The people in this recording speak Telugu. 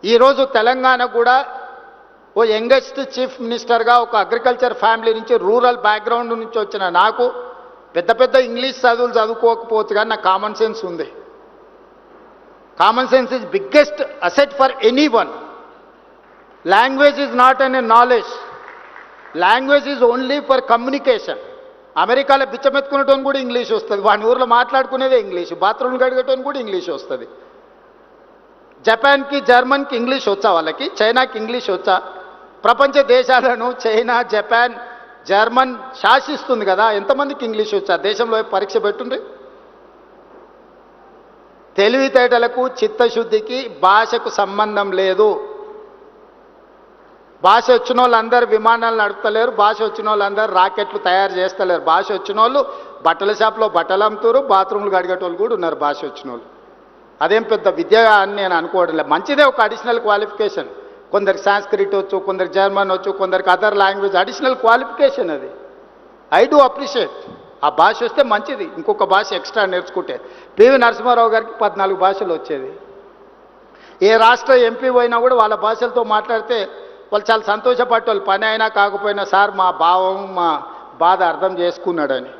ఈరోజు తెలంగాణ కూడా ఓ యంగెస్ట్ చీఫ్ మినిస్టర్గా ఒక అగ్రికల్చర్ ఫ్యామిలీ నుంచి రూరల్ బ్యాక్గ్రౌండ్ నుంచి వచ్చిన నాకు పెద్ద పెద్ద ఇంగ్లీష్ చదువులు చదువుకోకపోవచ్చు కానీ నాకు కామన్ సెన్స్ ఉంది. Common sense is biggest asset for any one. Language is not an a knowledge, language is only for communication. అమెరికాలో బిచ్చమెత్తుకునేటోని కూడా ఇంగ్లీష్ వస్తుంది, వాని ఊర్లో మాట్లాడుకునేదే ఇంగ్లీష్, బాత్రూమ్లు కడిగేటోని కూడా ఇంగ్లీష్ వస్తుంది. జపాన్కి జర్మన్కి ఇంగ్లీష్ వచ్చా, వాళ్ళకి చైనాకి ఇంగ్లీష్ వచ్చా? ప్రపంచ దేశాలను చైనా జపాన్ జర్మన్ శాసిస్తుంది కదా, ఎంతమందికి ఇంగ్లీష్ వచ్చా? దేశంలో పరీక్ష పెట్టుండ్రి. తెలివితేటలకు చిత్తశుద్ధికి భాషకు సంబంధం లేదు. భాష వచ్చిన వాళ్ళందరూ విమానాలు నడుపుతలేరు, భాష వచ్చిన వాళ్ళందరూ రాకెట్లు తయారు చేస్తలేరు. భాష వచ్చిన వాళ్ళు బట్టల షాప్లో బట్టలు అమ్ముతారు, బాత్రూమ్లు కడిగేటోళ్ళు కూడా ఉన్నారు భాష వచ్చిన వాళ్ళు. అదేం పెద్ద విద్య అని నేను అనుకోవడం లేదు. మంచిదే ఒక అడిషనల్ క్వాలిఫికేషన్. కొందరికి సాంస్క్రిట్ వచ్చు, కొందరికి జర్మన్ వచ్చు, కొందరికి అదర్ లాంగ్వేజ్, అడిషనల్ క్వాలిఫికేషన్ అది. I do appreciate. ఆ భాష వస్తే మంచిది, ఇంకొక భాష ఎక్స్ట్రా నేర్చుకుంటే. పివి నరసింహారావు గారికి 14 భాషలు వచ్చేది. ఏ రాష్ట్ర ఎంపీ పోయినా కూడా వాళ్ళ భాషలతో మాట్లాడితే వాళ్ళు చాలా సంతోషపడేవాళ్ళు. పని అయినా కాకపోయినా సార్ మా భావం మా బాధ అర్థం చేసుకున్నాడని.